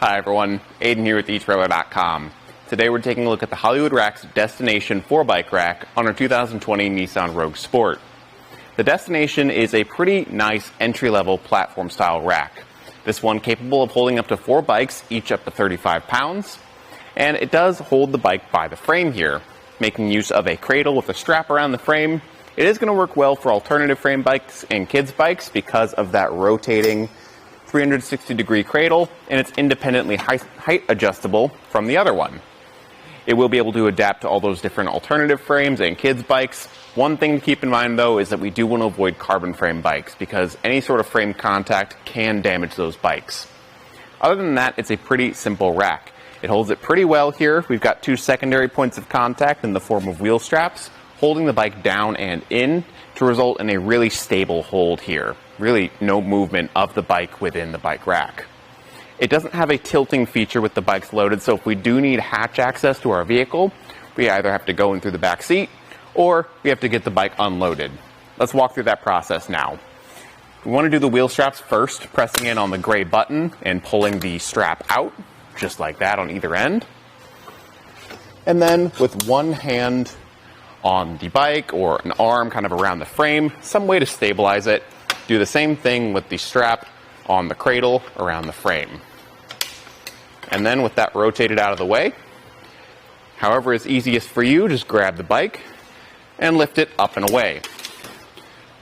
Hi everyone, Aiden here with etrailer.com. Today we're taking a look at the Hollywood Rack's Destination 4-bike rack on our 2020 Nissan Rogue Sport. The Destination is a pretty nice entry-level platform-style rack. This one capable of holding up to 4 bikes, each up to 35 pounds. And it does hold the bike by the frame here, making use of a cradle with a strap around the frame. It is going to work well for alternative frame bikes and kids bikes because of that rotating 360-degree cradle, and it's independently height adjustable from the other one. It will be able to adapt to all those different alternative frames and kids bikes. One thing to keep in mind though is that we do want to avoid carbon frame bikes because any sort of frame contact can damage those bikes. Other than that, it's a pretty simple rack. It holds it pretty well here. We've got 2 secondary points of contact in the form of wheel straps, holding the bike down and in to result in a really stable hold here. Really no movement of the bike within the bike rack. It doesn't have a tilting feature with the bikes loaded, so if we do need hatch access to our vehicle, we either have to go in through the back seat or we have to get the bike unloaded. Let's walk through that process now. We want to do the wheel straps first, pressing in on the gray button and pulling the strap out, just like that on either end. And then with one hand on the bike or an arm kind of around the frame, some way to stabilize it. Do the same thing with the strap on the cradle around the frame. And then with that rotated out of the way, however is easiest for you, just grab the bike and lift it up and away.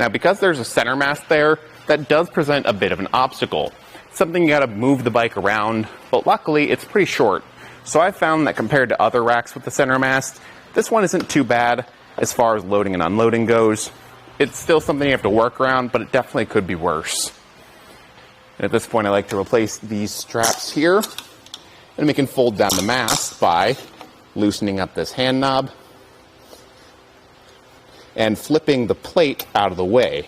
Now because there's a center mast there, that does present a bit of an obstacle. Something you gotta move the bike around, but luckily it's pretty short. So I found that compared to other racks with the center mast, this one isn't too bad as far as loading and unloading goes. It's still something you have to work around, but it definitely could be worse. And at this point, I like to replace these straps here, and we can fold down the mast by loosening up this hand knob and flipping the plate out of the way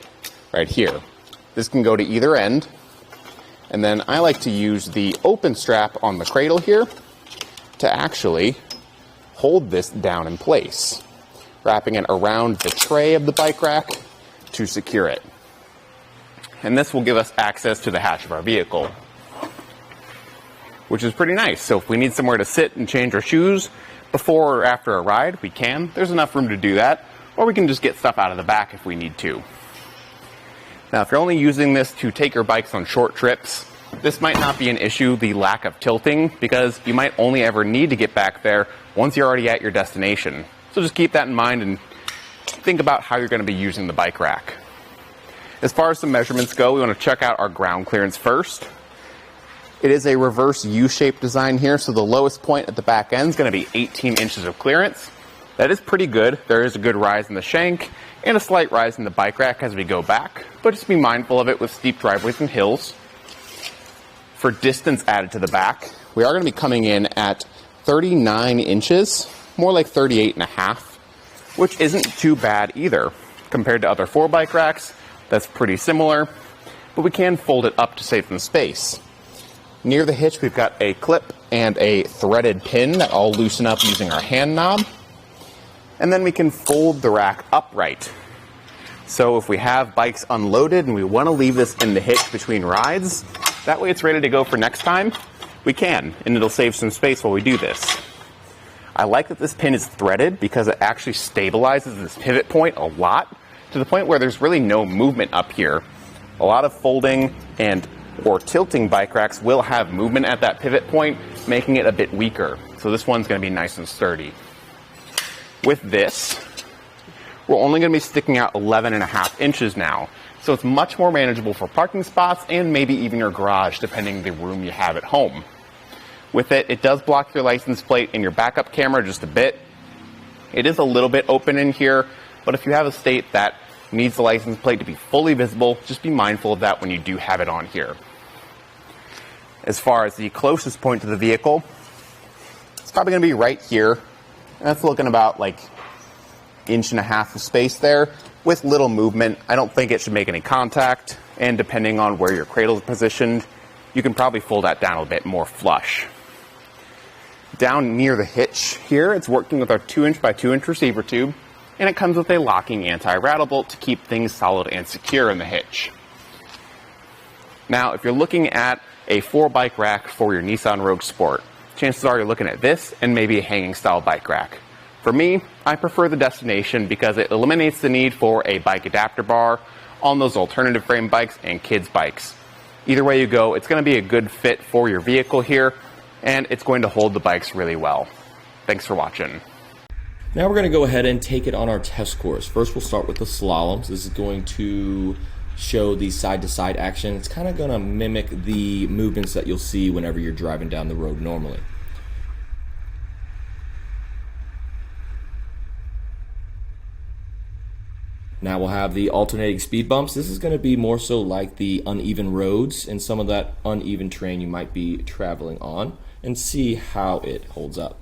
right here. This can go to either end, and then I like to use the open strap on the cradle here to actually hold this down in place, wrapping it around the tray of the bike rack to secure it. And this will give us access to the hatch of our vehicle, which is pretty nice. So if we need somewhere to sit and change our shoes before or after a ride, we can. There's enough room to do that, or we can just get stuff out of the back if we need to. Now, if you're only using this to take your bikes on short trips, this might not be an issue, the lack of tilting, because you might only ever need to get back there once you're already at your destination. So just keep that in mind and think about how you're going to be using the bike rack. As far as some measurements go, we want to check out our ground clearance first. It is a reverse U-shaped design here, so the lowest point at the back end is going to be 18 inches of clearance. That is pretty good. There is a good rise in the shank and a slight rise in the bike rack as we go back, but just be mindful of it with steep driveways and hills. For distance added to the back, we are going to be coming in at 39 inches, more like 38 and a half, which isn't too bad either. Compared to other 4-bike racks, that's pretty similar, but we can fold it up to save some space. Near the hitch, we've got a clip and a threaded pin that all loosen up using our hand knob. And then we can fold the rack upright. So if we have bikes unloaded and we want to leave this in the hitch between rides, that way it's ready to go for next time, we can, and it'll save some space while we do this. I like that this pin is threaded because it actually stabilizes this pivot point a lot, to the point where there's really no movement up here. A lot of folding or tilting bike racks will have movement at that pivot point, making it a bit weaker. So this one's going to be nice and sturdy. With this, we're only going to be sticking out 11.5 inches now. So it's much more manageable for parking spots and maybe even your garage, depending on the room you have at home. With it, it does block your license plate and your backup camera just a bit. It is a little bit open in here, but if you have a state that needs the license plate to be fully visible, just be mindful of that when you do have it on here. As far as the closest point to the vehicle, it's probably going to be right here. And that's looking about like 1.5 inches of space there with little movement. I don't think it should make any contact, and depending on where your cradle is positioned, you can probably fold that down a bit more flush. Down near the hitch here, it's working with our 2-inch by 2-inch receiver tube, and it comes with a locking anti-rattle bolt to keep things solid and secure in the hitch. Now, if you're looking at a 4-bike rack for your Nissan Rogue Sport. Chances are you're looking at this and maybe a hanging style bike rack. For me, I prefer the Destination because it eliminates the need for a bike adapter bar on those alternative frame bikes and kids bikes. Either way you go, it's going to be a good fit for your vehicle here, and it's going to hold the bikes really well. Thanks for watching. Now we're going to go ahead and take it on our test course. First we'll start with the slaloms. This is going to show the side-to-side action. It's kind of going to mimic the movements that you'll see whenever you're driving down the road normally. Now we'll have the alternating speed bumps. This is going to be more so like the uneven roads and some of that uneven terrain you might be traveling on, and see how it holds up.